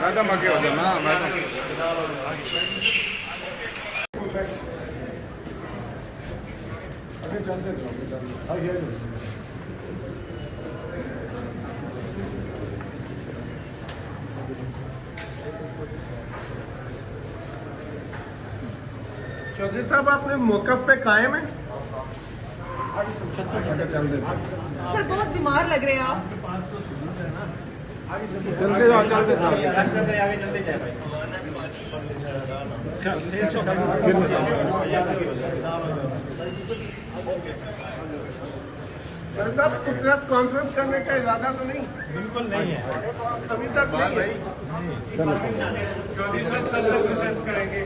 Madam आगे हो जाना मैडम। आगे चलते चौधरी साहब आपने मौकफ पे कायम है? सर बहुत बीमार लग रहे हैं आप। चलते जाओ चलते साहब प्रेस कॉन्फ्रेंस करने का इरादा तो नहीं? बिल्कुल नहीं है, अभी तक नहीं है। चौधरी साहब कल प्रेस करेंगे।